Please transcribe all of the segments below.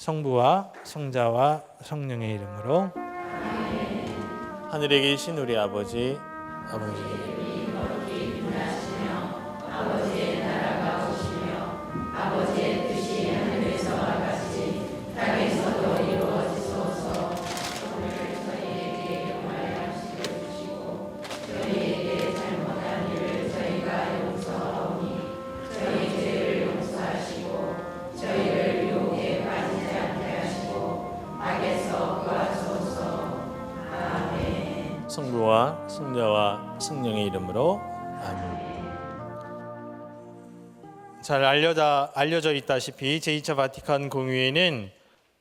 성부와 성자와 성령의 이름으로. 하늘에 계신 우리 아버지, 성부와 성자와 성령의 이름으로. 아멘. 잘 알려져 있다시피 제2차 바티칸 공의회는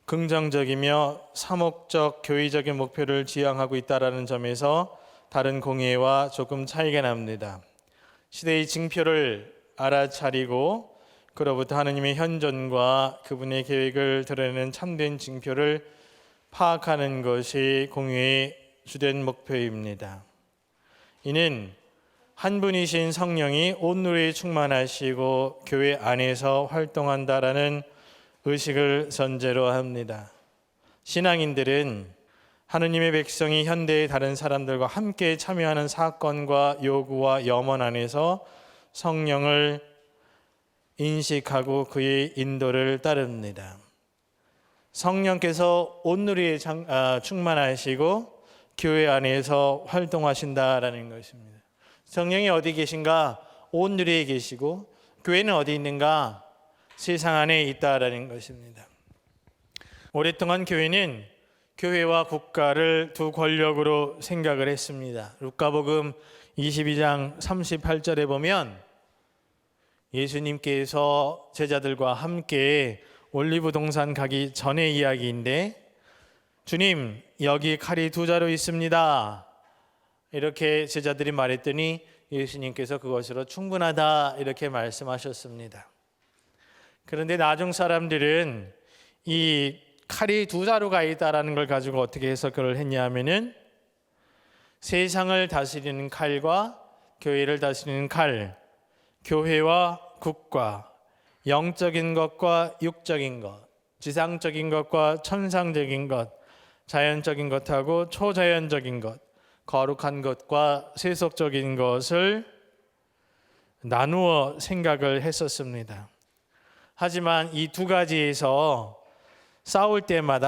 긍정적이며 사목적 교회적인 목표를 지향하고 있다는 점에서 다른 공의회와 조금 차이가 납니다. 시대의 징표를 알아차리고 그로부터 하느님의 현존과 그분의 계획을 드러내는 참된 징표를 파악하는 것이 공의회의 주된 목표입니다. 이는 한 분이신 성령이 온누리에 충만하시고 교회 안에서 활동한다라는 의식을 전제로 합니다. 신앙인들은 하느님의 백성이 현대의 다른 사람들과 함께 참여하는 사건과 요구와 염원 안에서 성령을 인식하고 그의 인도를 따릅니다. 성령께서 온누리에 충만하시고 교회 안에서 활동하신다라는 것입니다. 성령이 어디 계신가? 온누리에 계시고 교회는 어디 있는가? 세상 안에 있다라는 것입니다. 오랫동안 교회는 교회와 국가를 두 권력으로 생각을 했습니다. 루카복음 22장 38절에 보면 예수님께서 제자들과 함께 올리브 동산 가기 전의 이야기인데, 주님, 여기 칼이 2자루 있습니다. 이렇게 제자들이 말했더니 예수님께서 그것으로 충분하다 이렇게 말씀하셨습니다. 그런데 나중 사람들은 이 칼이 2자루가 있다라는 걸 가지고 어떻게 해석을 했냐 하면은 세상을 다스리는 칼과 교회를 다스리는 칼, 교회와 국가, 영적인 것과 육적인 것, 지상적인 것과 천상적인 것, 자연적인 것하고 초자연적인 것, 거룩한 것과 세속적인 것을 나누어 생각을 했었습니다. 하지만 이 두 가지에서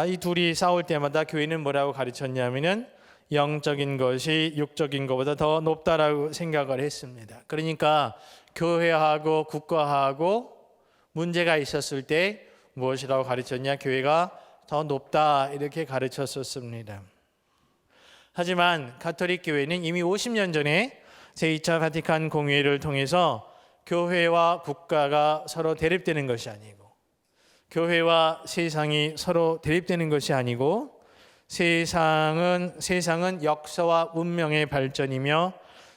이 둘이 싸울 때마다 교회는 뭐라고 가르쳤냐면은 영적인 것이 육적인 것보다 더 높다라고 생각을 했습니다. 그러니까 교회하고 국가하고 문제가 있었을 때 무엇이라고 가르쳤냐? 교회가 더 높다 이렇게 가르쳤었습니다. 하지만 가톨릭 교회는 이미 50년 전에 제2차 바티칸 공의회를 통해서 교회와 국가가 서로 대립되는 것이 아니고, 교회와 세상이 서로 대립되는 것이 아니고, 세상은 역사와 문명의 발전이며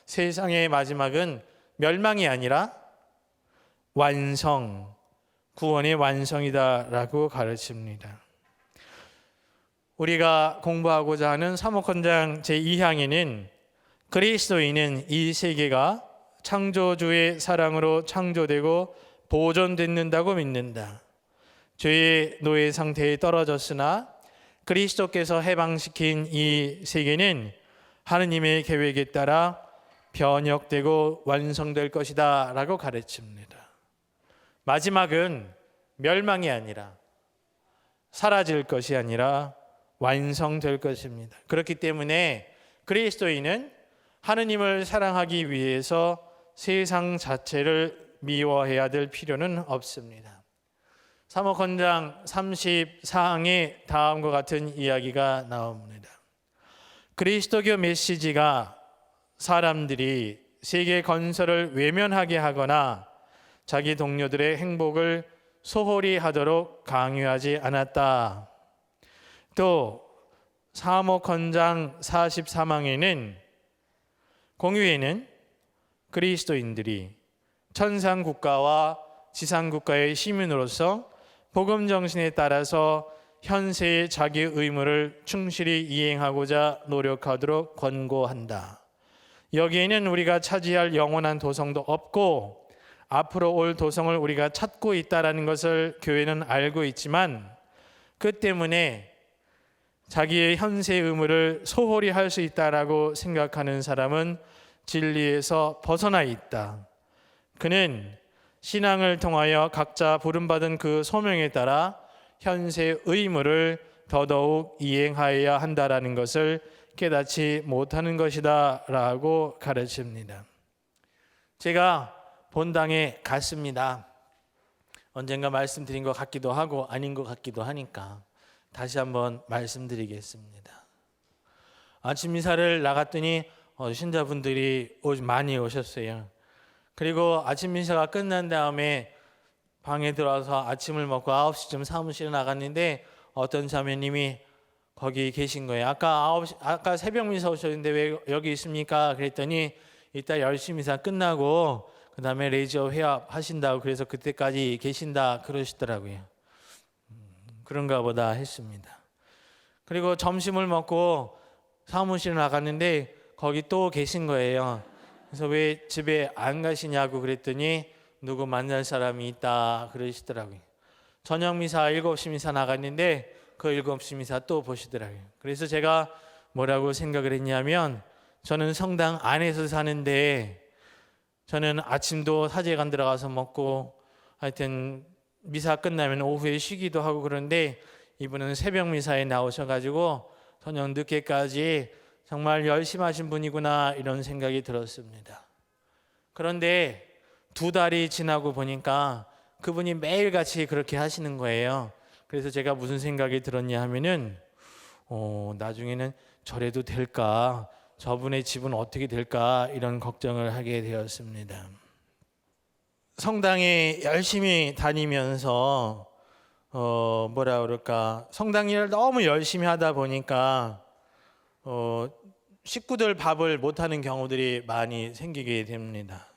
세상의 마지막은 멸망이 아니라 완성, 구원의 완성이다라고 가르칩니다. 우리가 공부하고자 하는 사목헌장 제2항에는 그리스도인은 이 세계가 창조주의 사랑으로 창조되고 보존된다고 믿는다. 죄의 노예 상태에 떨어졌으나 그리스도께서 해방시킨 이 세계는 하느님의 계획에 따라 변혁되고 완성될 것이다 라고 가르칩니다. 마지막은 멸망이 아니라 사라질 것이 아니라 완성될 것입니다. 그렇기 때문에 그리스도인은 하느님을 사랑하기 위해서 세상 자체를 미워해야 될 필요는 없습니다. 사목헌장 34항에 다음과 같은 이야기가 나옵니다. 그리스도교 메시지가 사람들이 세계 건설을 외면하게 하거나 자기 동료들의 행복을 소홀히 하도록 강요하지 않았다. 또 사목헌장 43항에는 공의회는 그리스도인들이 천상국가와 지상국가의 시민으로서 복음 정신에 따라서 현세의 자기 의무를 충실히 이행하고자 노력하도록 권고한다. 여기에는 우리가 차지할 영원한 도성도 없고 앞으로 올 도성을 우리가 찾고 있다는 것을 교회는 알고 있지만, 그 때문에 자기의 현세 의무를 소홀히 할 수 있다라고 생각하는 사람은 진리에서 벗어나 있다. 그는 신앙을 통하여 각자 부름받은 그 소명에 따라 현세 의무를 더더욱 이행하여야 한다라는 것을 깨닫지 못하는 것이다 라고 가르칩니다. 제가 본당에 갔습니다. 언젠가 말씀드린 것 같기도 하고 아닌 것 같기도 하니까 다시 한번 말씀드리겠습니다. 아침 미사를 나갔더니 신자분들이 많이 오셨어요. 그리고 아침 미사가 끝난 다음에 방에 들어와서 아침을 먹고 9시쯤 사무실에 나갔는데 어떤 자매님이 거기 계신 거예요. 아까 새벽 미사 오셨는데 왜 여기 있습니까? 그랬더니 이따 10시 미사 끝나고 그 다음에 레이저 회합 하신다고 그래서 그때까지 계신다 그러시더라고요. 그런가 보다 했습니다. 그리고 점심을 먹고 사무실에 나갔는데 거기 또 계신 거예요. 그래서 왜 집에 안 가시냐고 그랬더니 누구 만날 사람이 있다 그러시더라고요. 저녁 미사 7시 미사 나갔는데 그 7시 미사 또 보시더라고요. 그래서 제가 뭐라고 생각을 했냐면 저는 성당 안에서 사는데 저는 아침도 사제관 들어가서 먹고 하여튼 미사 끝나면 오후에 쉬기도 하고 그런데 이분은 새벽 미사에 나오셔가지고 저녁 늦게까지 정말 열심히 하신 분이구나 이런 생각이 들었습니다. 그런데 2달이 지나고 보니까 그분이 매일같이 그렇게 하시는 거예요. 그래서 제가 무슨 생각이 들었냐 하면은 나중에는 저래도 될까? 저분의 집은 어떻게 될까? 이런 걱정을 하게 되었습니다. 성당에 열심히 다니면서 성당 일을 너무 열심히 하다 보니까 식구들 밥을 못하는 경우들이 많이 생기게 됩니다.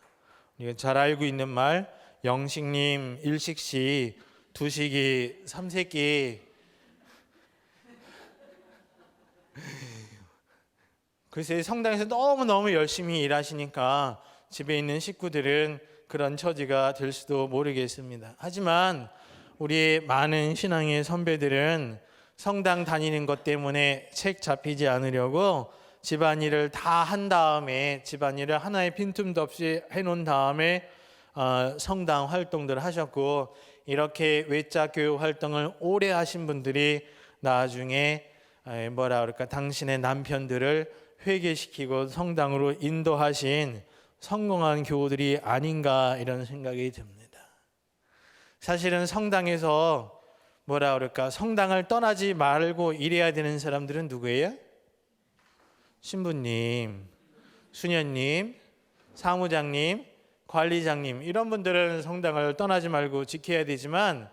잘 알고 있는 말, 영식님 1식시, 2식이, 3새끼. 글쎄 성당에서 너무너무 열심히 일하시니까 집에 있는 식구들은 그런 처지가 될 수도 모르겠습니다. 하지만 우리 많은 신앙의 선배들은 성당 다니는 것 때문에 책 잡히지 않으려고 집안일을 다 한 다음에 집안일을 하나의 빈틈도 없이 해놓은 다음에 성당 활동들을 하셨고 이렇게 외자 교육 활동을 오래 하신 분들이 나중에 당신의 남편들을 회개시키고 성당으로 인도하신 성공한 교우들이 아닌가 이런 생각이 듭니다. 사실은 성당에서 성당을 떠나지 말고 일해야 되는 사람들은 누구예요? 신부님, 수녀님, 사무장님, 관리장님 이런 분들은 성당을 떠나지 말고 지켜야 되지만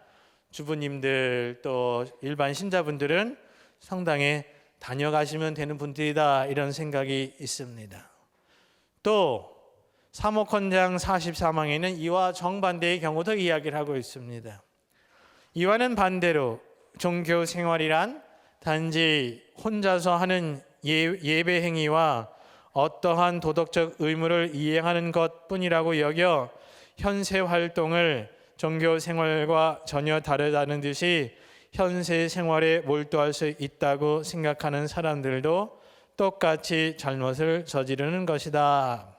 주부님들 또 일반 신자분들은 성당에 다녀가시면 되는 분들이다 이런 생각이 있습니다. 또 사목헌장 44망에는 이와 정반대의 경우도 이야기를 하고 있습니다. 이와는 반대로 종교 생활이란 단지 혼자서 하는 예배 행위와 어떠한 도덕적 의무를 이행하는 것뿐이라고 여겨 현세 활동을 종교 생활과 전혀 다르다는 듯이 현세 생활에 몰두할 수 있다고 생각하는 사람들도 똑같이 잘못을 저지르는 것이다.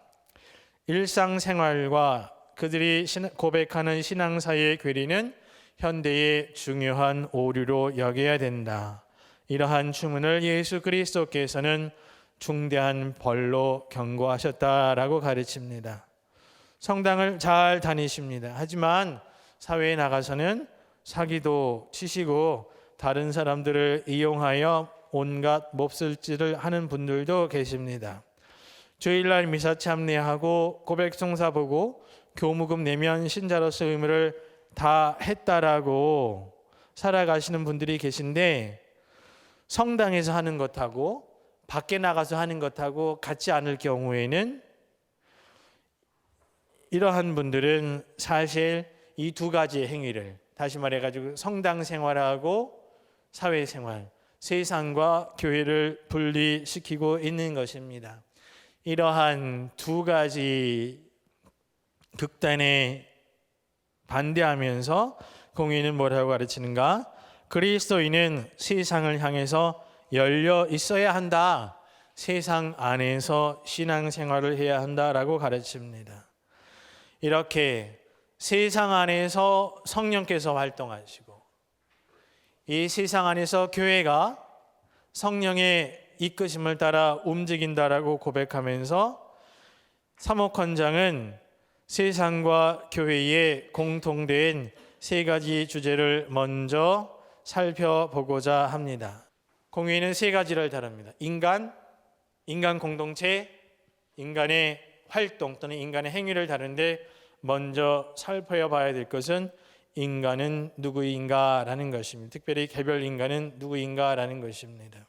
일상생활과 그들이 고백하는 신앙 사이의 괴리는 현대의 중요한 오류로 여겨야 된다. 이러한 주문을 예수 그리스도께서는 중대한 벌로 경고하셨다라고 가르칩니다. 성당을 잘 다니십니다. 하지만 사회에 나가서는 사기도 치시고 다른 사람들을 이용하여 온갖 몹쓸짓을 하는 분들도 계십니다. 주일날 미사 참례하고 고백성사 보고 교무금 내면 신자로서 의무를 다 했다라고 살아가시는 분들이 계신데 성당에서 하는 것하고 밖에 나가서 하는 것하고 같지 않을 경우에는 이러한 분들은 사실 이 2가지 행위를 다시 말해가지고 성당 생활하고 사회생활, 세상과 교회를 분리시키고 있는 것입니다. 이러한 2가지 극단에 반대하면서 공의는 뭐라고 가르치는가? 그리스도인은 세상을 향해서 열려 있어야 한다. 세상 안에서 신앙생활을 해야 한다라고 가르칩니다. 이렇게 세상 안에서 성령께서 활동하시고 이 세상 안에서 교회가 성령의 이끄심을 따라 움직인다라고 고백하면서 사목헌장은 세상과 교회의 공통된 세 가지 주제를 먼저 살펴보고자 합니다. 공회는 세 가지를 다룹니다. 인간 공동체, 인간의 활동 또는 인간의 행위를 다루는데 먼저 살펴봐야 될 것은 인간은 누구인가라는 것입니다. 특별히 개별 인간은 누구인가라는 것입니다.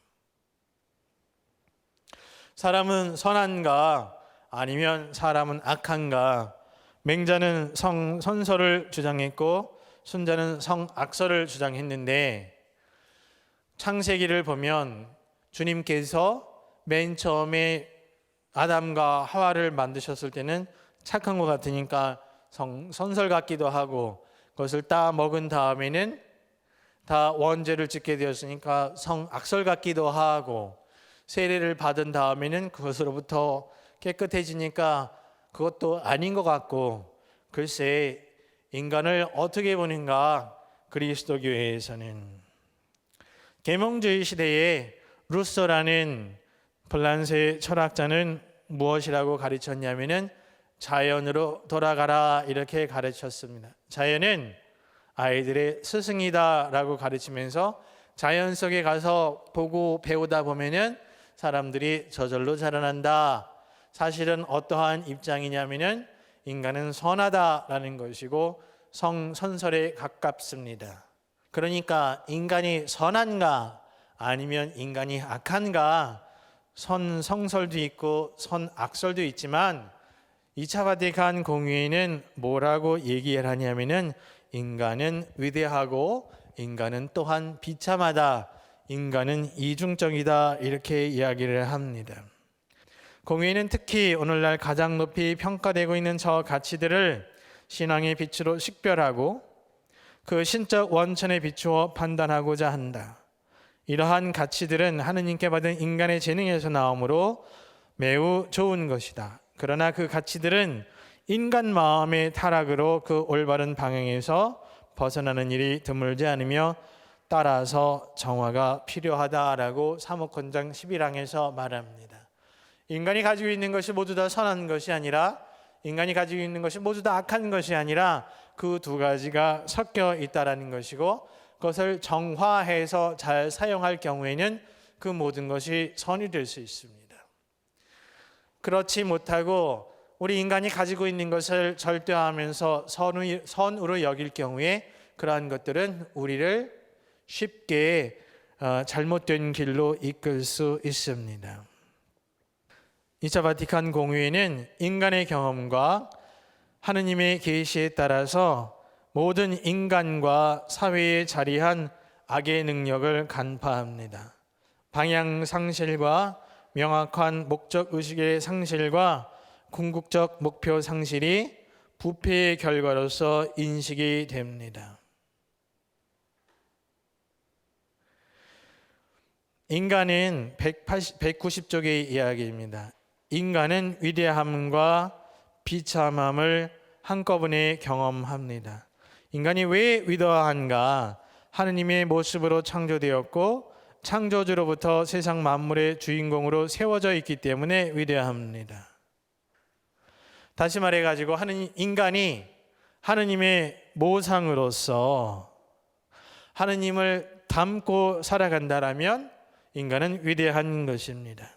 사람은 선한가 아니면 사람은 악한가? 맹자는 성선설을 주장했고 순자는 성악설을 주장했는데 창세기를 보면 주님께서 맨 처음에 아담과 하와를 만드셨을 때는 착한 것 같으니까 선설 같기도 하고 그것을 따 먹은 다음에는 다 원죄를 짓게 되었으니까 성악설 같기도 하고 세례를 받은 다음에는 그것으로부터 깨끗해지니까 그것도 아닌 것 같고 글쎄 인간을 어떻게 보는가 그리스도교회에서는 계몽주의 시대에 루소라는 프랑스의 철학자는 무엇이라고 가르쳤냐면은 자연으로 돌아가라 이렇게 가르쳤습니다. 자연은 아이들의 스승이다라고 가르치면서 자연 속에 가서 보고 배우다 보면은 사람들이 저절로 자라난다. 사실은 어떠한 입장이냐면은 인간은 선하다라는 것이고 성선설에 가깝습니다. 그러니까 인간이 선한가 아니면 인간이 악한가 성설도 있고 선악설도 있지만 2차 바티칸 공의회는 뭐라고 얘기를 하냐면은 인간은 위대하고 인간은 또한 비참하다. 인간은 이중적이다 이렇게 이야기를 합니다. 공의회는 특히 오늘날 가장 높이 평가되고 있는 저 가치들을 신앙의 빛으로 식별하고 그 신적 원천에 비추어 판단하고자 한다. 이러한 가치들은 하느님께 받은 인간의 재능에서 나오므로 매우 좋은 것이다. 그러나 그 가치들은 인간 마음의 타락으로 그 올바른 방향에서 벗어나는 일이 드물지 않으며 따라서 정화가 필요하다라고 사목헌장 11항에서 말합니다. 인간이 가지고 있는 것이 모두 다 선한 것이 아니라 인간이 가지고 있는 것이 모두 다 악한 것이 아니라 그 두 가지가 섞여 있다라는 것이고 그것을 정화해서 잘 사용할 경우에는 그 모든 것이 선이 될 수 있습니다. 그렇지 못하고 우리 인간이 가지고 있는 것을 절대화하면서 선으로 여길 경우에 그러한 것들은 우리를 쉽게 잘못된 길로 이끌 수 있습니다. 2차 바티칸 공의회는 인간의 경험과 하느님의 계시에 따라서 모든 인간과 사회에 자리한 악의 능력을 간파합니다. 방향 상실과 명확한 목적 의식의 상실과 궁극적 목표 상실이 부패의 결과로서 인식이 됩니다. 인간은 190쪽의 이야기입니다. 인간은 위대함과 비참함을 한꺼번에 경험합니다. 인간이 왜 위대한가? 하느님의 모습으로 창조되었고 창조주로부터 세상 만물의 주인공으로 세워져 있기 때문에 위대합니다. 다시 말해가지고 인간이 하느님의 모상으로서 하느님을 닮고 살아간다라면 인간은 위대한 것입니다.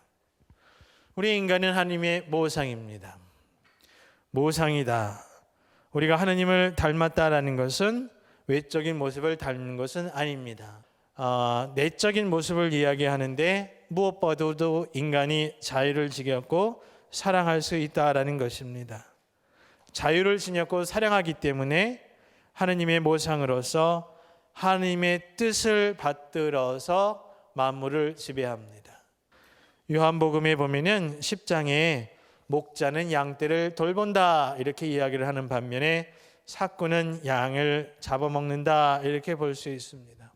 우리 인간은 하느님의 모상입니다. 모상이다. 우리가 하느님을 닮았다라는 것은 외적인 모습을 닮는 것은 아닙니다. 내적인 모습을 이야기하는데 무엇보다도 인간이 자유를 지녔고 사랑할 수 있다라는 것입니다. 자유를 지녔고 사랑하기 때문에 하느님의 모상으로서 하느님의 뜻을 받들어서 만물을 지배합니다. 요한복음에 보면은 10장에 목자는 양떼를 돌본다 이렇게 이야기를 하는 반면에 삭구는 양을 잡아먹는다 이렇게 볼 수 있습니다.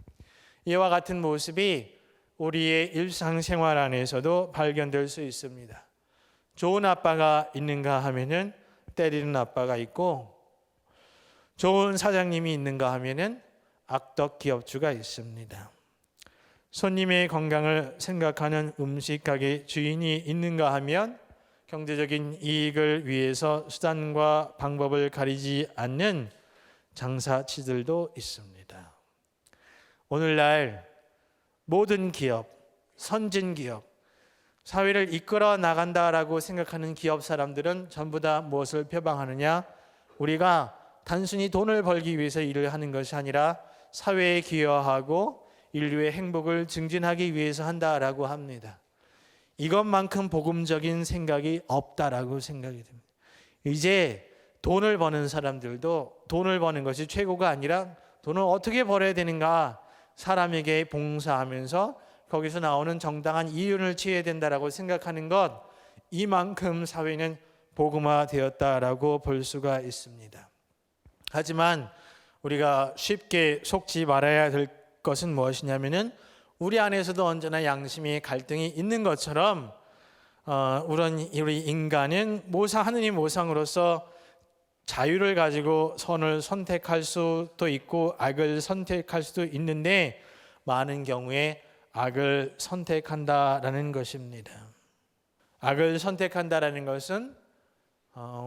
이와 같은 모습이 우리의 일상생활 안에서도 발견될 수 있습니다. 좋은 아빠가 있는가 하면은 때리는 아빠가 있고, 좋은 사장님이 있는가 하면은 악덕 기업주가 있습니다. 손님의 건강을 생각하는 음식 가게 주인이 있는가 하면 경제적인 이익을 위해서 수단과 방법을 가리지 않는 장사치들도 있습니다. 오늘날 모든 기업, 선진 기업, 사회를 이끌어 나간다라고 생각하는 기업 사람들은 전부 다 무엇을 표방하느냐? 우리가 단순히 돈을 벌기 위해서 일을 하는 것이 아니라 사회에 기여하고 인류의 행복을 증진하기 위해서 한다라고 합니다. 이것만큼 복음적인 생각이 없다라고 생각이 듭니다. 이제 돈을 버는 사람들도 돈을 버는 것이 최고가 아니라 돈을 어떻게 벌어야 되는가, 사람에게 봉사하면서 거기서 나오는 정당한 이윤을 취해야 된다라고 생각하는 것, 이만큼 사회는 복음화되었다라고 볼 수가 있습니다. 하지만 우리가 쉽게 속지 말아야 될 것은 무엇이냐면은 우리 안에서도 언제나 양심의 갈등이 있는 것처럼 우리 인간은 하느님 모상으로서 자유를 가지고 선을 선택할 수도 있고 악을 선택할 수도 있는데 많은 경우에 악을 선택한다라는 것입니다. 악을 선택한다라는 것은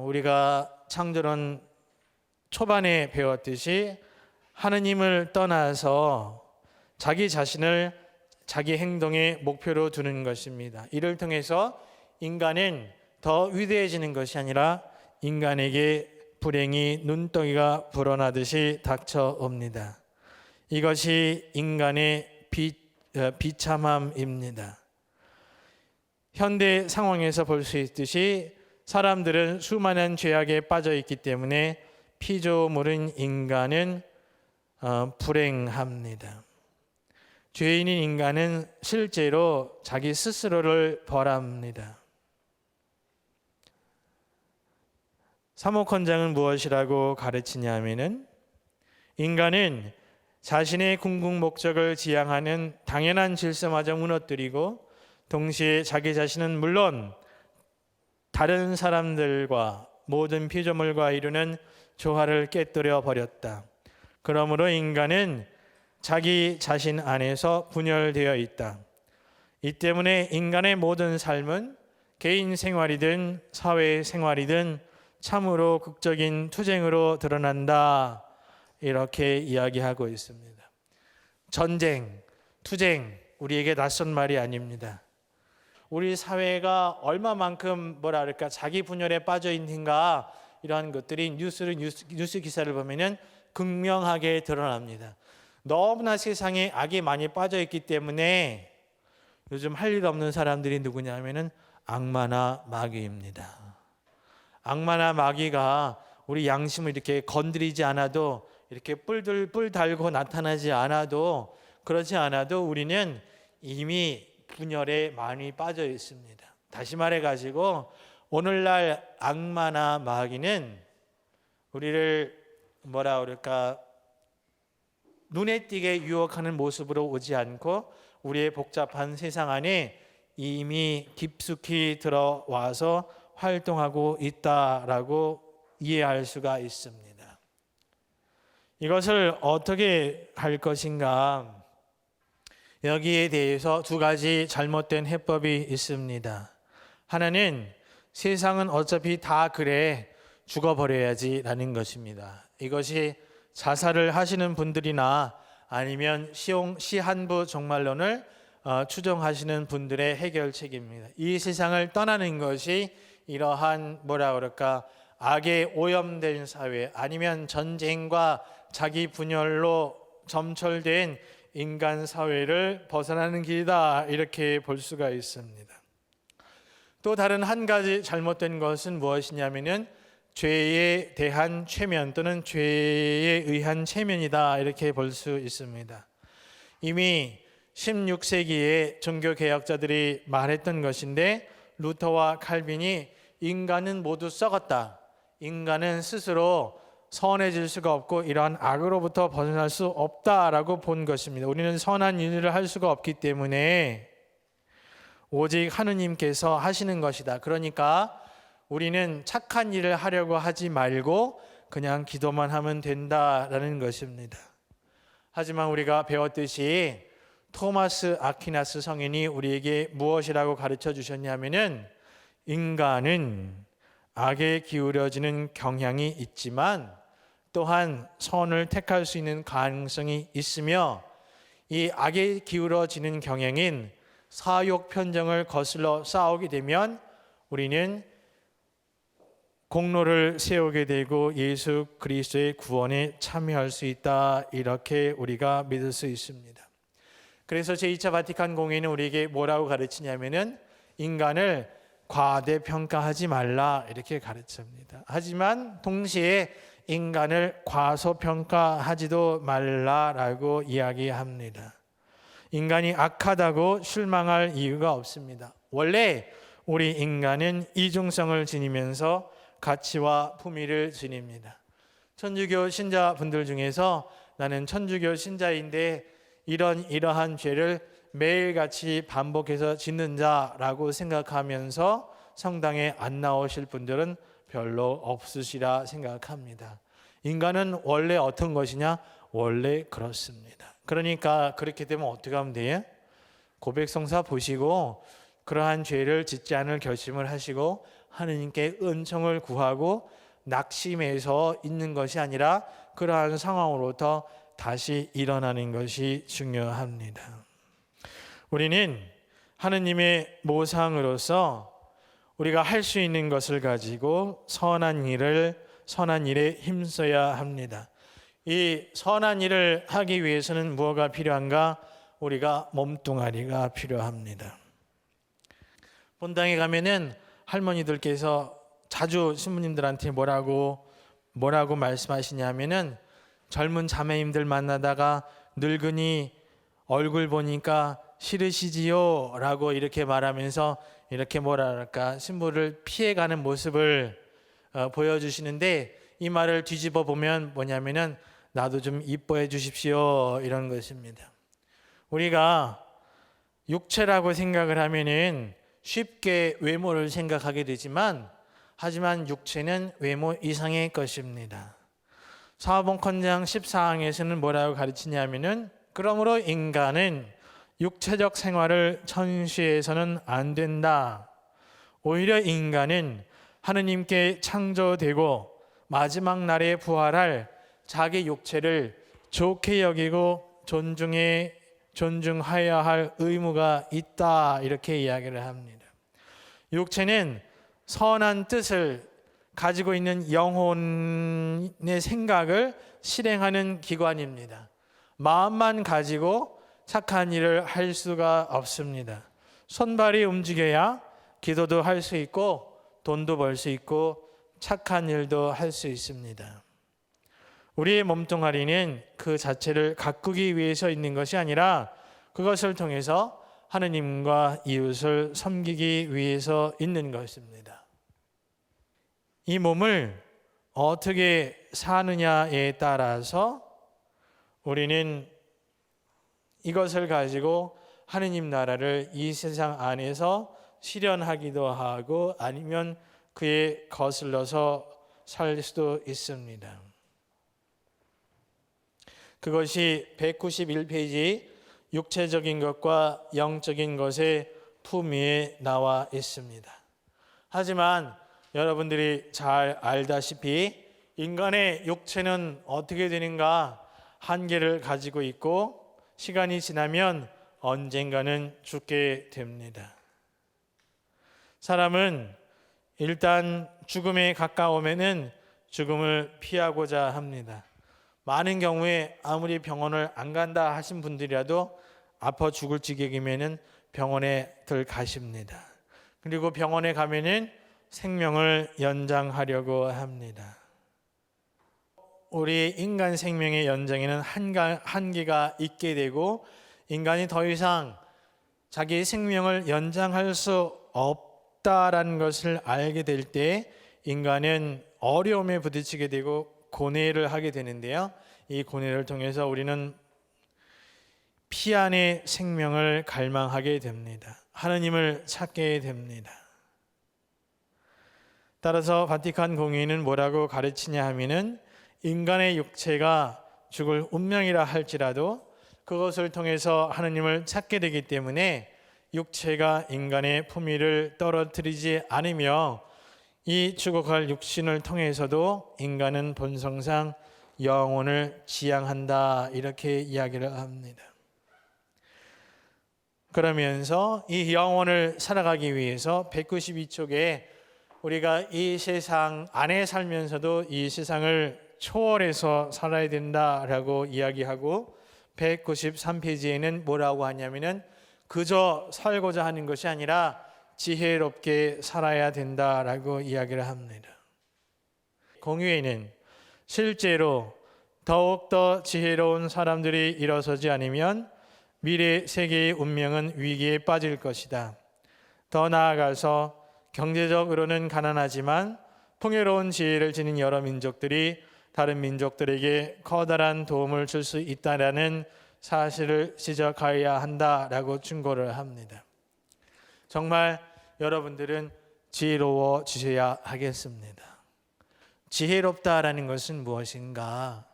우리가 창조론 초반에 배웠듯이 하느님을 떠나서 자기 자신을 자기 행동의 목표로 두는 것입니다. 이를 통해서 인간은 더 위대해지는 것이 아니라 인간에게 불행이 눈덩이가 불어나듯이 닥쳐옵니다. 이것이 인간의 비참함입니다. 현대 상황에서 볼 수 있듯이 사람들은 수많은 죄악에 빠져 있기 때문에 피조물인 인간은 불행합니다. 죄인인 인간은 실제로 자기 스스로를 벌합니다. 사목헌장은 무엇이라고 가르치냐면은 인간은 자신의 궁극 목적을 지향하는 당연한 질서마저 무너뜨리고 동시에 자기 자신은 물론 다른 사람들과 모든 피조물과 이루는 조화를 깨뜨려 버렸다. 그러므로 인간은 자기 자신 안에서 분열되어 있다. 이 때문에 인간의 모든 삶은 개인 생활이든 사회 생활이든 참으로 극적인 투쟁으로 드러난다. 이렇게 이야기하고 있습니다. 전쟁, 투쟁, 우리에게 낯선 말이 아닙니다. 우리 사회가 얼마만큼 자기 분열에 빠져 있는가, 이러한 것들이 뉴스 기사를 보면은 극명하게 드러납니다. 너무나 세상에 악이 많이 빠져 있기 때문에 요즘 할 일 없는 사람들이 누구냐면은 악마나 마귀입니다. 악마나 마귀가 우리 양심을 이렇게 건드리지 않아도, 이렇게 뿔 달고 나타나지 않아도, 그렇지 않아도 우리는 이미 분열에 많이 빠져 있습니다. 다시 말해가지고 오늘날 악마나 마귀는 우리를 눈에 띄게 유혹하는 모습으로 오지 않고 우리의 복잡한 세상 안에 이미 깊숙이 들어와서 활동하고 있다라고 이해할 수가 있습니다. 이것을 어떻게 할 것인가? 여기에 대해서 두 가지 잘못된 해법이 있습니다. 하나는 세상은 어차피 다 그래, 죽어버려야지 라는 것입니다. 이것이 자살을 하시는 분들이나 아니면 시한부 종말론을 추종하시는 분들의 해결책입니다. 이 세상을 떠나는 것이 이러한 악에 오염된 사회, 아니면 전쟁과 자기 분열로 점철된 인간 사회를 벗어나는 길이다, 이렇게 볼 수가 있습니다. 또 다른 한 가지 잘못된 것은 무엇이냐면은 죄에 대한 최면 또는 죄에 의한 체면이다, 이렇게 볼 수 있습니다. 이미 16세기에 종교개혁자들이 말했던 것인데, 루터와 칼빈이 인간은 모두 썩었다, 인간은 스스로 선해질 수가 없고 이러한 악으로부터 벗어날 수 없다라고 본 것입니다. 우리는 선한 일을 할 수가 없기 때문에 오직 하느님께서 하시는 것이다. 그러니까 우리는 착한 일을 하려고 하지 말고 그냥 기도만 하면 된다라는 것입니다. 하지만 우리가 배웠듯이 토마스 아퀴나스 성인이 우리에게 무엇이라고 가르쳐 주셨냐면은 인간은 악에 기울어지는 경향이 있지만 또한 선을 택할 수 있는 가능성이 있으며 이 악에 기울어지는 경향인 사욕 편정을 거슬러 싸우게 되면 우리는 공로를 세우게 되고 예수 그리스도의 구원에 참여할 수 있다. 이렇게 우리가 믿을 수 있습니다. 그래서 제2차 바티칸 공회는 우리에게 뭐라고 가르치냐면은 인간을 과대평가하지 말라 이렇게 가르칩니다. 하지만 동시에 인간을 과소평가하지도 말라라고 이야기합니다. 인간이 악하다고 실망할 이유가 없습니다. 원래 우리 인간은 이중성을 지니면서 가치와 품위를 지닙니다. 천주교 신자분들 중에서 나는 천주교 신자인데 이러한 죄를 매일같이 반복해서 짓는 자라고 생각하면서 성당에 안 나오실 분들은 별로 없으시라 생각합니다. 인간은 원래 어떤 것이냐? 원래 그렇습니다. 그러니까 그렇게 되면 어떻게 하면 돼요? 고백성사 보시고 그러한 죄를 짓지 않을 결심을 하시고 하느님께 은총을 구하고 낙심해서 있는 것이 아니라 그러한 상황으로부터 다시 일어나는 것이 중요합니다. 우리는 하느님의 모상으로서 우리가 할 수 있는 것을 가지고 선한 일에 힘써야 합니다. 이 선한 일을 하기 위해서는 무엇가 필요한가? 우리가 몸뚱아리가 필요합니다. 본당에 가면은 할머니들께서 자주 신부님들한테 뭐라고 말씀하시냐면은 젊은 자매님들 만나다가 늙은이 얼굴 보니까 싫으시지요? 라고 이렇게 말하면서 이렇게 뭐랄까 신부를 피해가는 모습을 보여주시는데 이 말을 뒤집어 보면 뭐냐면은 나도 좀 이뻐해 주십시오 이런 것입니다. 우리가 육체라고 생각을 하면은 쉽게 외모를 생각하게 되지만 하지만 육체는 외모 이상의 것입니다. 사복헌장 14항에서는 뭐라고 가르치냐면은 그러므로 인간은 육체적 생활을 천시해서는 안 된다. 오히려 인간은 하느님께 창조되고 마지막 날에 부활할 자기 육체를 좋게 여기고 존중하여야 할 의무가 있다. 이렇게 이야기를 합니다. 육체는 선한 뜻을 가지고 있는 영혼의 생각을 실행하는 기관입니다. 마음만 가지고 착한 일을 할 수가 없습니다. 손발이 움직여야 기도도 할 수 있고 돈도 벌 수 있고 착한 일도 할 수 있습니다. 우리의 몸뚱아리는 그 자체를 가꾸기 위해서 있는 것이 아니라 그것을 통해서 하느님과 이웃을 섬기기 위해서 있는 것입니다. 이 몸을 어떻게 사느냐에 따라서 우리는 이것을 가지고 하느님 나라를 이 세상 안에서 실현하기도 하고 아니면 그에 거슬러서 살 수도 있습니다. 그것이 191페이지 육체적인 것과 영적인 것의 품위에 나와 있습니다. 하지만 여러분들이 잘 알다시피 인간의 육체는 어떻게 되는가? 한계를 가지고 있고 시간이 지나면 언젠가는 죽게 됩니다. 사람은 일단 죽음에 가까우면은 죽음을 피하고자 합니다. 많은 경우에 아무리 병원을 안 간다 하신 분들이라도 아파 죽을 지경이면은 병원에 가십니다. 그리고 병원에 가면은 생명을 연장하려고 합니다. 우리 인간 생명의 연장에는 한계가 있게 되고 인간이 더 이상 자기의 생명을 연장할 수 없다라는 것을 알게 될 때 인간은 어려움에 부딪히게 되고 고뇌를 하게 되는데요. 이 고뇌를 통해서 우리는 피 안의 생명을 갈망하게 됩니다. 하느님을 찾게 됩니다. 따라서 바티칸 공의는 뭐라고 가르치냐 하면은 인간의 육체가 죽을 운명이라 할지라도 그것을 통해서 하느님을 찾게 되기 때문에 육체가 인간의 품위를 떨어뜨리지 않으며 이 죽어갈 육신을 통해서도 인간은 본성상 영혼을 지향한다, 이렇게 이야기를 합니다. 그러면서 이 영혼을 살아가기 위해서 192쪽에 우리가 이 세상 안에 살면서도 이 세상을 초월해서 살아야 된다라고 이야기하고, 193페이지에는 뭐라고 하냐면은 그저 살고자 하는 것이 아니라 지혜롭게 살아야 된다라고 이야기를 합니다. 공의회는 실제로 더욱더 지혜로운 사람들이 일어서지 않으면 미래 세계의 운명은 위기에 빠질 것이다. 더 나아가서 경제적으로는 가난하지만 풍요로운 지혜를 지닌 여러 민족들이 다른 민족들에게 커다란 도움을 줄 수 있다는 사실을 지적해야 한다라고 충고를 합니다. 정말 여러분들은 지혜로워지셔야 하겠습니다. 지혜롭다라는 것은 무엇인가?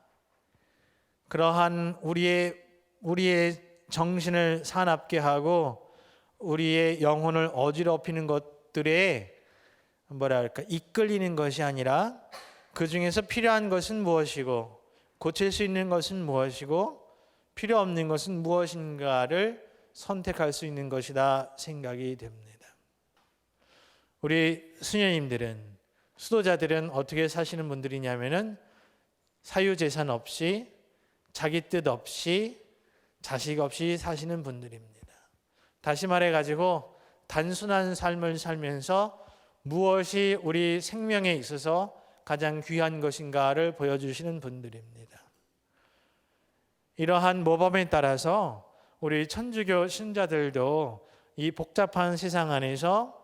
그러한 우리의 정신을 사납게 하고 우리의 영혼을 어지럽히는 것들에 이끌리는 것이 아니라 그 중에서 필요한 것은 무엇이고 고칠 수 있는 것은 무엇이고 필요 없는 것은 무엇인가를 선택할 수 있는 것이다 생각이 됩니다. 우리 수녀님들은, 수도자들은 어떻게 사시는 분들이냐면은 사유재산 없이 자기 뜻 없이 자식 없이 사시는 분들입니다. 다시 말해가지고 단순한 삶을 살면서 무엇이 우리 생명에 있어서 가장 귀한 것인가를 보여주시는 분들입니다. 이러한 모범에 따라서 우리 천주교 신자들도 이 복잡한 세상 안에서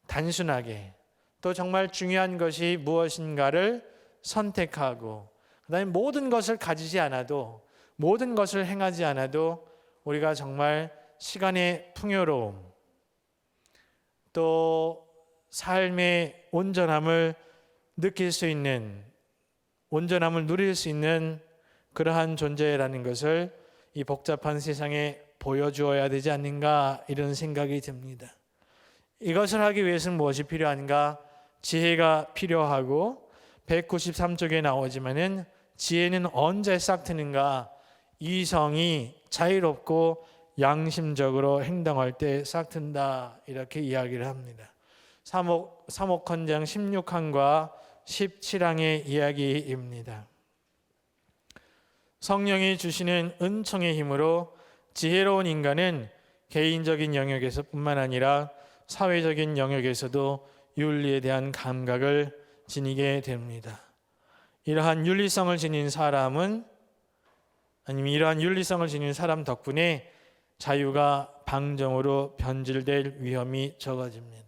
단순하게 또 정말 중요한 것이 무엇인가를 선택하고, 그다음에 모든 것을 가지지 않아도, 모든 것을 행하지 않아도 우리가 정말 시간의 풍요로움 또 삶의 온전함을 느낄 수 있는, 온전함을 누릴 수 있는 그러한 존재라는 것을 이 복잡한 세상에 보여주어야 되지 않는가, 이런 생각이 듭니다. 이것을 하기 위해서는 무엇이 필요한가? 지혜가 필요하고, 193쪽에 나오지만은 지혜는 언제 싹트는가? 이성이 자유롭고 양심적으로 행동할 때 싹튼다, 이렇게 이야기를 합니다. 사목헌장 16항과 17항의 이야기입니다. 성령이 주시는 은총의 힘으로 지혜로운 인간은 개인적인 영역에서 뿐만 아니라 사회적인 영역에서도 윤리에 대한 감각을 지니게 됩니다. 이러한 윤리성을 지닌 사람은, 아니면 이러한 윤리성을 지닌 사람 덕분에 자유가 방정으로 변질될 위험이 적어집니다.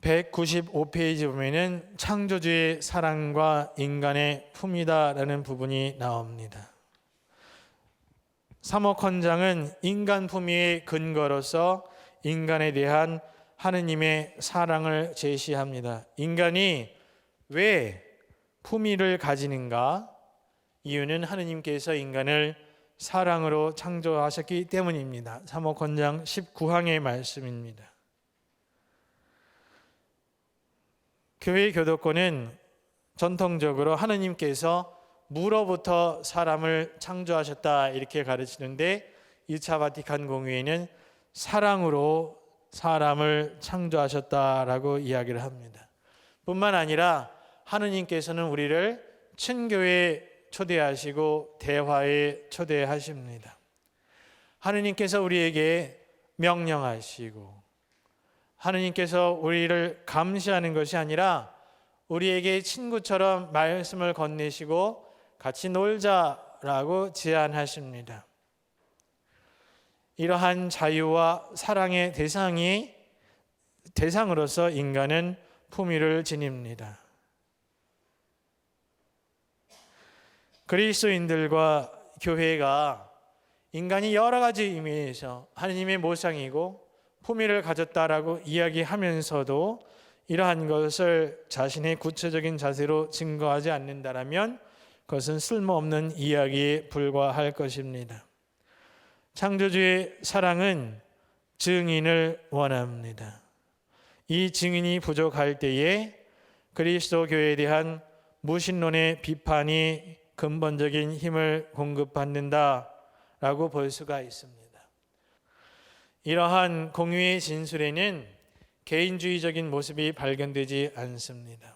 195페이지 보면은 창조주의 사랑과 인간의 품이다라는 부분이 나옵니다. 사목헌장은 인간 품위의 근거로서 인간에 대한 하느님의 사랑을 제시합니다. 인간이 왜 품위를 가지는가? 이유는 하느님께서 인간을 사랑으로 창조하셨기 때문입니다. 사목헌장 19항의 말씀입니다. 교회 교도권은 전통적으로 하느님께서 무로부터 사람을 창조하셨다, 이렇게 가르치는데 2차 바티칸 공의회는 사랑으로 사람을 창조하셨다라고 이야기를 합니다. 뿐만 아니라 하느님께서는 우리를 친교에 초대하시고 대화에 초대하십니다. 하느님께서 우리에게 명령하시고, 하느님께서 우리를 감시하는 것이 아니라 우리에게 친구처럼 말씀을 건네시고 같이 놀자라고 제안하십니다. 이러한 자유와 사랑의 대상으로서 인간은 품위를 지닙니다. 그리스도인들과 교회가 인간이 여러 가지 의미에서 하느님의 모상이고 품위를 가졌다라고 이야기하면서도 이러한 것을 자신의 구체적인 자세로 증거하지 않는다라면 그것은 쓸모없는 이야기에 불과할 것입니다. 창조주의 사랑은 증인을 원합니다. 이 증인이 부족할 때에 그리스도 교회에 대한 무신론의 비판이 근본적인 힘을 공급받는다라고 볼 수가 있습니다. 이러한 공의의 진술에는 개인주의적인 모습이 발견되지 않습니다.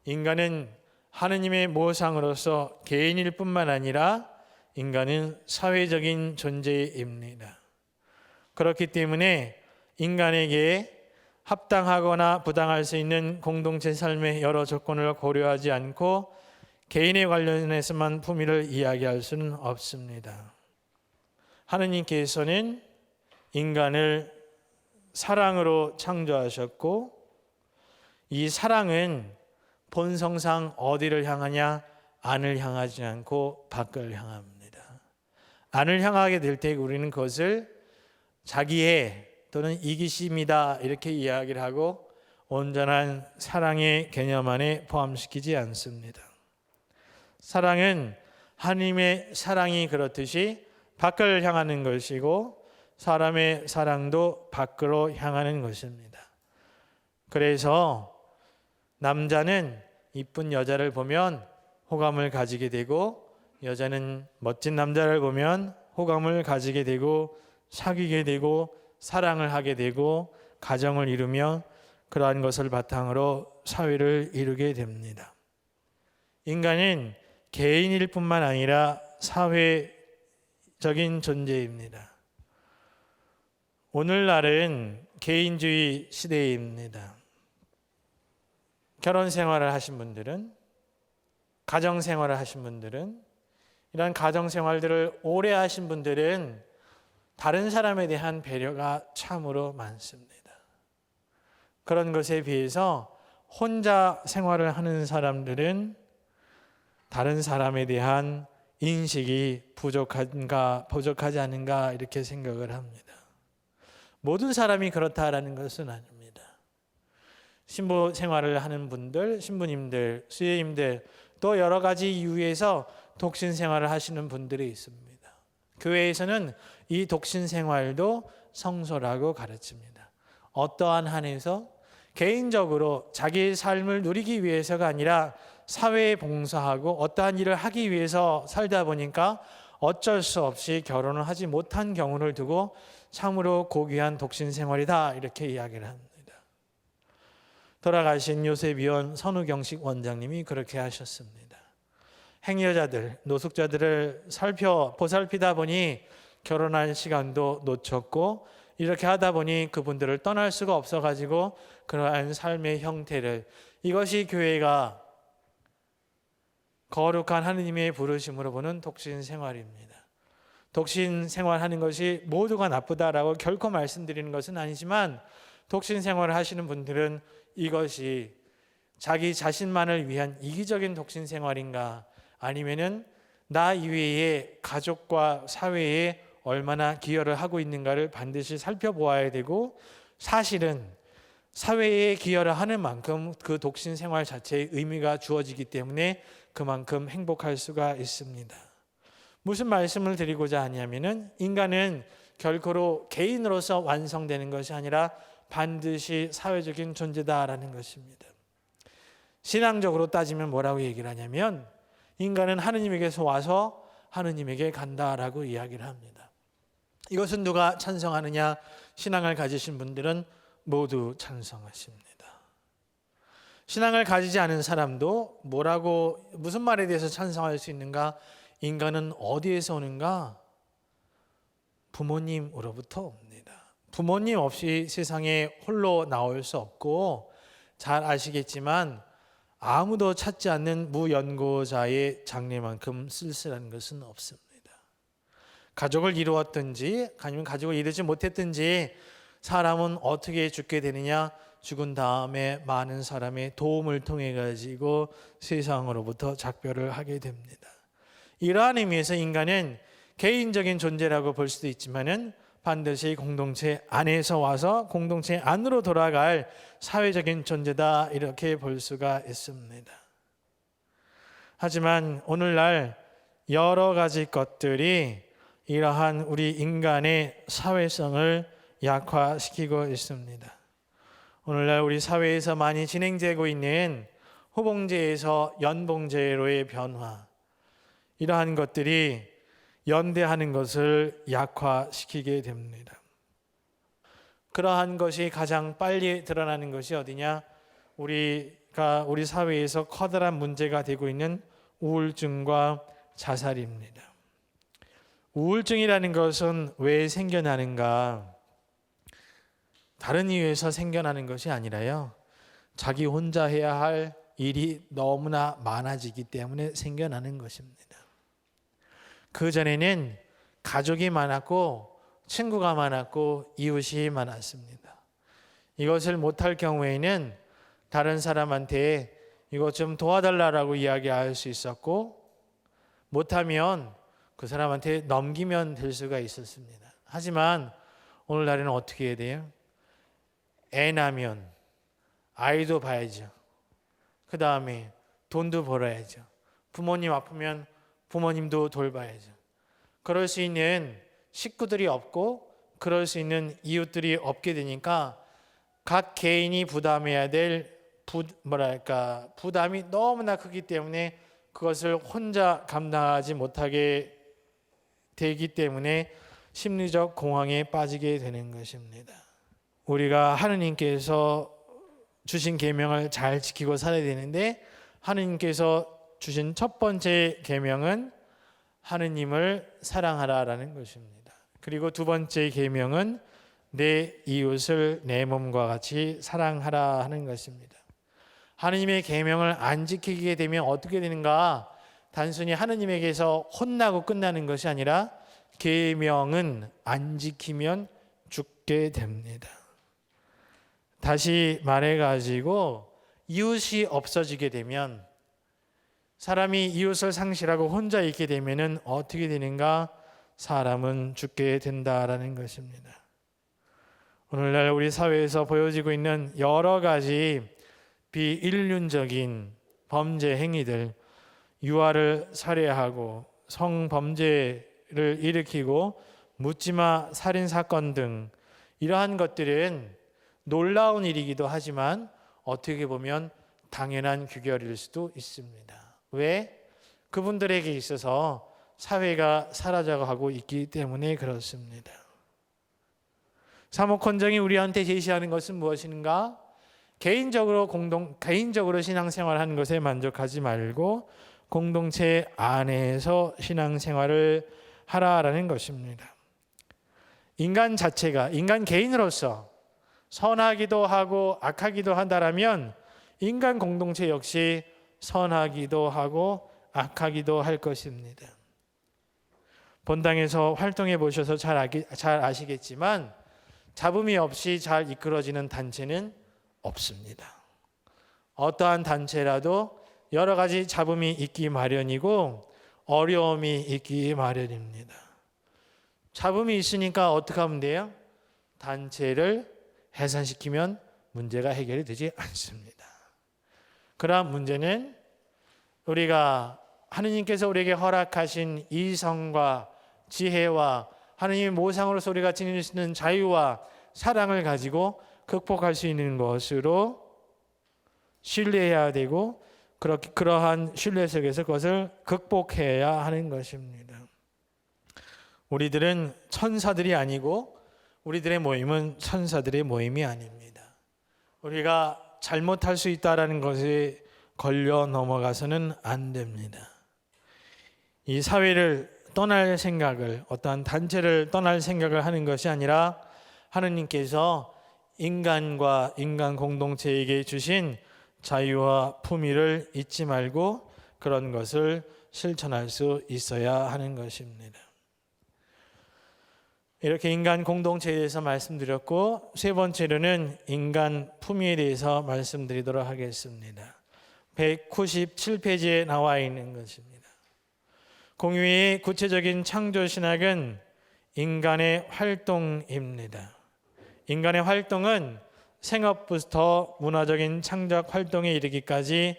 인간은 하느님의 모상으로서 개인일 뿐만 아니라 인간은 사회적인 존재입니다. 그렇기 때문에 인간에게 합당하거나 부당할 수 있는 공동체 삶의 여러 조건을 고려하지 않고 개인에 관련해서만 품위를 이야기할 수는 없습니다. 하느님께서는 인간을 사랑으로 창조하셨고 이 사랑은 본성상 어디를 향하냐? 안을 향하지 않고 밖을 향합니다. 안을 향하게 될 때 우리는 그것을 자기의 또는 이기심이다 이렇게 이야기를 하고 온전한 사랑의 개념 안에 포함시키지 않습니다. 사랑은 하나님의 사랑이 그렇듯이 밖을 향하는 것이고 사람의 사랑도 밖으로 향하는 것입니다. 그래서 남자는 이쁜 여자를 보면 호감을 가지게 되고 여자는 멋진 남자를 보면 호감을 가지게 되고 사귀게 되고 사랑을 하게 되고 가정을 이루며 그러한 것을 바탕으로 사회를 이루게 됩니다. 인간은 개인일 뿐만 아니라 사회적인 존재입니다. 오늘날은 개인주의 시대입니다. 결혼 생활을 하신 분들은, 가정 생활을 하신 분들은, 이런 가정 생활들을 오래 하신 분들은 다른 사람에 대한 배려가 참으로 많습니다. 그런 것에 비해서 혼자 생활을 하는 사람들은 다른 사람에 대한 인식이 부족하지 않은가 이렇게 생각을 합니다. 모든 사람이 그렇다라는 것은 아닙니다. 신부 생활을 하는 분들, 신부님들, 수녀님들 또 여러 가지 이유에서 독신 생활을 하시는 분들이 있습니다. 교회에서는 이 독신 생활도 성소라고 가르칩니다. 어떠한 한에서 개인적으로 자기의 삶을 누리기 위해서가 아니라 사회에 봉사하고 어떠한 일을 하기 위해서 살다 보니까 어쩔 수 없이 결혼을 하지 못한 경우를 두고 참으로 고귀한 독신 생활이다 이렇게 이야기를 합니다. 돌아가신 요셉위원 선우경식 원장님이 그렇게 하셨습니다. 행여자들, 노숙자들을 보살피다 보니 결혼할 시간도 놓쳤고 이렇게 하다 보니 그분들을 떠날 수가 없어가지고 그러한 삶의 형태를, 이것이 교회가 거룩한 하느님의 부르심으로 보는 독신 생활입니다. 독신 생활하는 것이 모두가 나쁘다라고 결코 말씀드리는 것은 아니지만 독신 생활을 하시는 분들은 이것이 자기 자신만을 위한 이기적인 독신 생활인가, 아니면은 나 이외에 가족과 사회에 얼마나 기여를 하고 있는가를 반드시 살펴보아야 되고, 사실은 사회에 기여를 하는 만큼 그 독신 생활 자체의 의미가 주어지기 때문에 그만큼 행복할 수가 있습니다. 무슨 말씀을 드리고자 하냐면은 인간은 결코 개인으로서 완성되는 것이 아니라 반드시 사회적인 존재다라는 것입니다. 신앙적으로 따지면 뭐라고 얘기를 하냐면 인간은 하느님에게서 와서 하느님에게 간다라고 이야기를 합니다. 이것은 누가 찬성하느냐? 신앙을 가지신 분들은 모두 찬성하십니다. 신앙을 가지지 않은 사람도 무슨 말에 대해서 찬성할 수 있는가? 인간은 어디에서 오는가? 부모님으로부터 옵니다. 부모님 없이 세상에 홀로 나올 수 없고, 잘 아시겠지만 아무도 찾지 않는 무연고자의 장래만큼 쓸쓸한 것은 없습니다. 가족을 이루었든지 아니면 가족을 이루지 못했든지 사람은 어떻게 죽게 되느냐? 죽은 다음에 많은 사람의 도움을 통해 가지고 세상으로부터 작별을 하게 됩니다. 이러한 의미에서 인간은 개인적인 존재라고 볼 수도 있지만은 반드시 공동체 안에서 와서 공동체 안으로 돌아갈 사회적인 존재다, 이렇게 볼 수가 있습니다. 하지만 오늘날 여러 가지 것들이 이러한 우리 인간의 사회성을 약화시키고 있습니다. 오늘날 우리 사회에서 많이 진행되고 있는 호봉제에서 연봉제로의 변화, 이러한 것들이 연대하는 것을 약화시키게 됩니다. 그러한 것이 가장 빨리 드러나는 것이 어디냐? 우리 사회에서 커다란 문제가 되고 있는 우울증과 자살입니다. 우울증이라는 것은 왜 생겨나는가? 다른 이유에서 생겨나는 것이 아니라요, 자기 혼자 해야 할 일이 너무나 많아지기 때문에 생겨나는 것입니다. 그전에는 가족이 많았고 친구가 많았고 이웃이 많았습니다. 이것을 못할 경우에는 다른 사람한테 이것 좀 도와달라고 이야기할 수 있었고, 못하면 그 사람한테 넘기면 될 수가 있었습니다. 하지만 오늘날에는 어떻게 해야 돼요? 애 낳으면 아이도 봐야죠. 그 다음에 돈도 벌어야죠. 부모님 아프면 부모님도 돌봐야죠. 그럴 수 있는 식구들이 없고 그럴 수 있는 이웃들이 없게 되니까 각 개인이 부담해야 될 부담이 너무나 크기 때문에 그것을 혼자 감당하지 못하게 되기 때문에 심리적 공황에 빠지게 되는 것입니다. 우리가 하느님께서 주신 계명을 잘 지키고 살아야 되는데, 하느님께서 주신 첫 번째 계명은 하느님을 사랑하라라는 것입니다. 그리고 두 번째 계명은 내 이웃을 내 몸과 같이 사랑하라 하는 것입니다. 하느님의 계명을 안 지키게 되면 어떻게 되는가? 단순히 하느님에게서 혼나고 끝나는 것이 아니라 계명은 안 지키면 죽게 됩니다. 다시 말해가지고 이웃이 없어지게 되면, 사람이 이웃을 상실하고 혼자 있게 되면은 어떻게 되는가? 사람은 죽게 된다라는 것입니다. 오늘날 우리 사회에서 보여지고 있는 여러 가지 비인륜적인 범죄 행위들, 유아를 살해하고 성범죄를 일으키고 묻지마 살인 사건 등, 이러한 것들은 놀라운 일이기도 하지만 어떻게 보면 당연한 규결일 수도 있습니다. 왜? 그분들에게 있어서 사회가 사라져가고 있기 때문에 그렇습니다. 사목헌정이 우리한테 제시하는 것은 무엇인가? 개인적으로 신앙생활하는 것에 만족하지 말고 공동체 안에서 신앙생활을 하라라는 것입니다. 인간 자체가, 인간 개인으로서 선하기도 하고 악하기도 한다라면 인간 공동체 역시 선하기도 하고 악하기도 할 것입니다. 본당에서 활동해 보셔서 잘 아시겠지만 잡음이 없이 잘 이끌어지는 단체는 없습니다. 어떠한 단체라도 여러 가지 잡음이 있기 마련이고 어려움이 있기 마련입니다. 잡음이 있으니까 어떻게 하면 돼요? 단체를 해산시키면 문제가 해결이 되지 않습니다. 그러한 문제는 우리가 하느님께서 우리에게 허락하신 이성과 지혜와 하느님의 모상으로서 우리가 지닐 수 있는 자유와 사랑을 가지고 극복할 수 있는 것으로 신뢰해야 되고, 그러한 신뢰 속에서 그것을 극복해야 하는 것입니다. 우리들은 천사들이 아니고 우리들의 모임은 천사들의 모임이 아닙니다. 우리가 잘못할 수 있다라는 것에 걸려 넘어가서는 안 됩니다. 이 사회를 떠날 생각을, 어떠한 단체를 떠날 생각을 하는 것이 아니라 하느님께서 인간과 인간 공동체에게 주신 자유와 품위를 잊지 말고 그런 것을 실천할 수 있어야 하는 것입니다. 이렇게 인간 공동체에 대해서 말씀드렸고, 세 번째로는 인간 품위에 대해서 말씀드리도록 하겠습니다. 197페이지에 나와 있는 것입니다. 공의의 구체적인 창조 신학은 인간의 활동입니다. 인간의 활동은 생업부터 문화적인 창작 활동에 이르기까지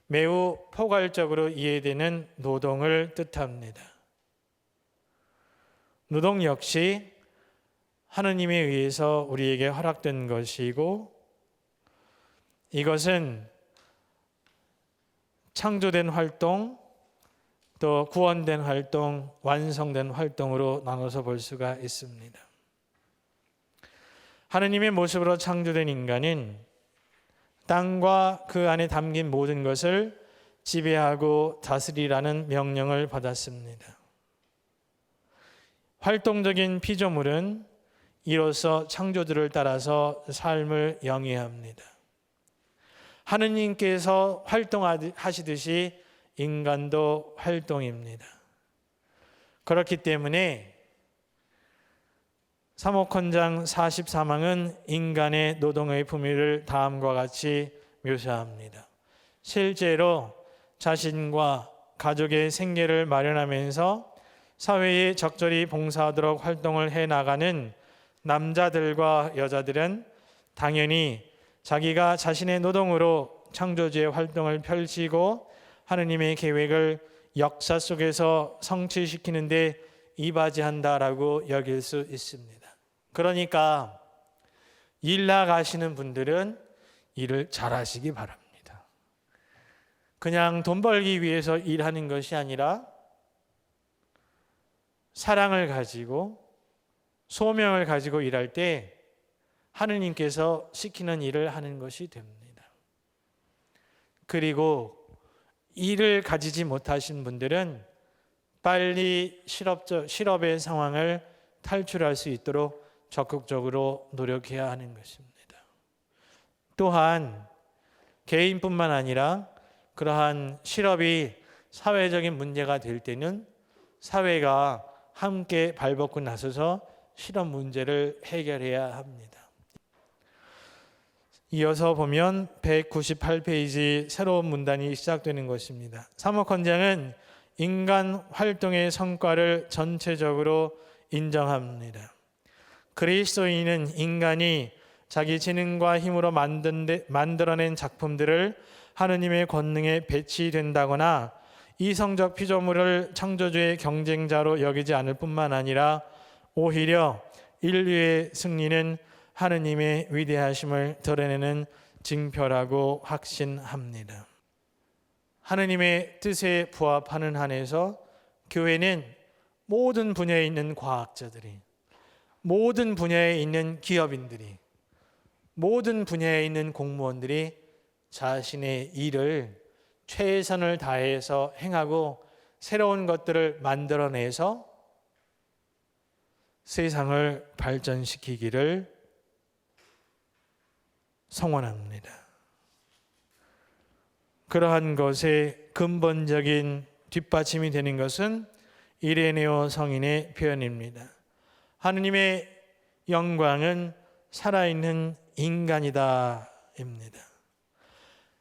매우 포괄적으로 이해되는 노동을 뜻합니다. 노동 역시 하느님에 의해서 우리에게 허락된 것이고, 이것은 창조된 활동, 또 구원된 활동, 완성된 활동으로 나눠서 볼 수가 있습니다. 하느님의 모습으로 창조된 인간은 땅과 그 안에 담긴 모든 것을 지배하고 다스리라는 명령을 받았습니다. 활동적인 피조물은 이로써 창조주를 따라서 삶을 영위합니다. 하느님께서 활동하시듯이 인간도 활동입니다. 그렇기 때문에 사목헌장 44망은 인간의 노동의 품위를 다음과 같이 묘사합니다. 실제로 자신과 가족의 생계를 마련하면서 사회에 적절히 봉사하도록 활동을 해나가는 남자들과 여자들은 당연히 자기가 자신의 노동으로 창조주의 활동을 펼치고 하느님의 계획을 역사 속에서 성취시키는 데 이바지한다라고 여길 수 있습니다. 그러니까 일 나가시는 분들은 일을 잘하시기 바랍니다. 그냥 돈 벌기 위해서 일하는 것이 아니라 사랑을 가지고 소명을 가지고 일할 때 하느님께서 시키는 일을 하는 것이 됩니다. 그리고 일을 가지지 못하신 분들은 빨리 실업의 상황을 탈출할 수 있도록 적극적으로 노력해야 하는 것입니다. 또한 개인뿐만 아니라 그러한 실업이 사회적인 문제가 될 때는 사회가 함께 발벗고 나서서 실업 문제를 해결해야 합니다. 이어서 보면 198페이지 새로운 문단이 시작되는 것입니다. 사목헌장은 인간 활동의 성과를 전체적으로 인정합니다. 그리스도인은 인간이 자기 지능과 힘으로 만들어낸 작품들을 하느님의 권능에 배치된다거나 이성적 피조물을 창조주의 경쟁자로 여기지 않을 뿐만 아니라 오히려 인류의 승리는 하느님의 위대하심을 드러내는 징표라고 확신합니다. 하느님의 뜻에 부합하는 한에서 교회는 모든 분야에 있는 과학자들이, 모든 분야에 있는 기업인들이, 모든 분야에 있는 공무원들이 자신의 일을 최선을 다해서 행하고 새로운 것들을 만들어내서 세상을 발전시키기를 성원합니다. 그러한 것의 근본적인 뒷받침이 되는 것은 이레네오 성인의 표현입니다. 하느님의 영광은 살아있는 인간이다입니다.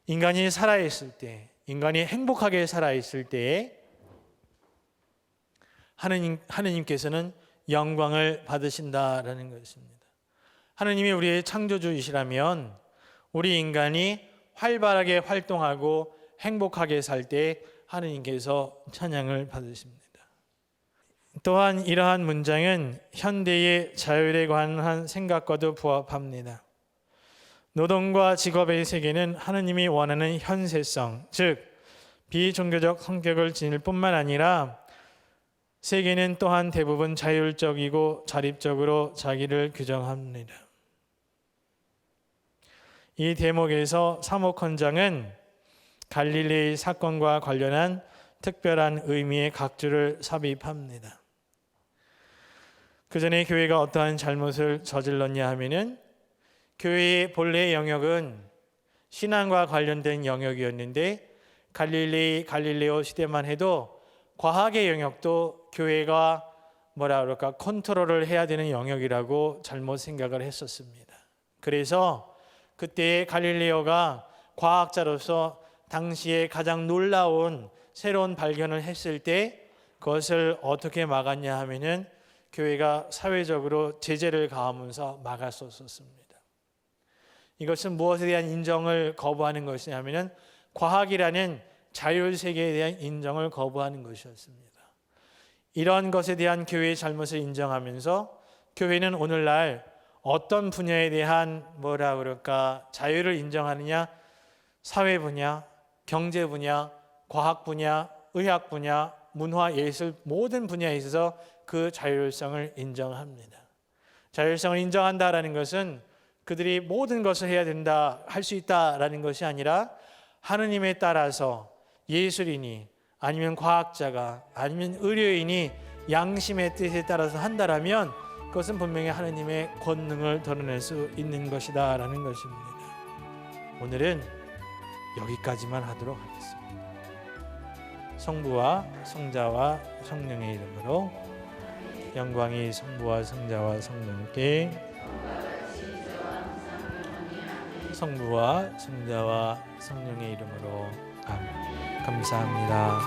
인간이 살아있을 때, 인간이 행복하게 살아있을 때에 하느님께서는 영광을 받으신다라는 것입니다. 하느님이 우리의 창조주이시라면 우리 인간이 활발하게 활동하고 행복하게 살 때 하느님께서 찬양을 받으십니다. 또한 이러한 문장은 현대의 자율에 관한 생각과도 부합합니다. 노동과 직업의 세계는 하느님이 원하는 현세성, 즉 비종교적 성격을 지닐 뿐만 아니라 세계는 또한 대부분 자율적이고 자립적으로 자기를 규정합니다. 이 대목에서 사목헌장은 갈릴레이 사건과 관련한 특별한 의미의 각주를 삽입합니다. 그 전에 교회가 어떠한 잘못을 저질렀냐 하면은 교회의 본래 영역은 신앙과 관련된 영역이었는데 갈릴레오 시대만 해도 과학의 영역도 교회가 컨트롤을 해야 되는 영역이라고 잘못 생각을 했었습니다. 그래서 그때 갈릴레오가 과학자로서 당시에 가장 놀라운 새로운 발견을 했을 때 그것을 어떻게 막았냐 하면은 교회가 사회적으로 제재를 가하면서 막았었습니다. 이것은 무엇에 대한 인정을 거부하는 것이냐면은 과학이라는 자율 세계에 대한 인정을 거부하는 것이었습니다. 이런 것에 대한 교회의 잘못을 인정하면서 교회는 오늘날 어떤 분야에 대한 자유를 인정하느냐? 사회 분야, 경제 분야, 과학 분야, 의학 분야, 문화, 예술 모든 분야에 있어서 그 자율성을 인정합니다. 자율성을 인정한다라는 것은 그들이 모든 것을 해야 된다, 할 수 있다라는 것이 아니라 하느님에 따라서 예술인이 아니면 과학자가 아니면 의료인이 양심의 뜻에 따라서 한다라면 그것은 분명히 하느님의 권능을 드러낼 수 있는 것이다라는 것입니다. 오늘은 여기까지만 하도록 하겠습니다. 성부와 성자와 성령의 이름으로 영광이 성부와 성자와 성령께 성부와 성자와 성령의 이름으로 아멘. 감사합니다.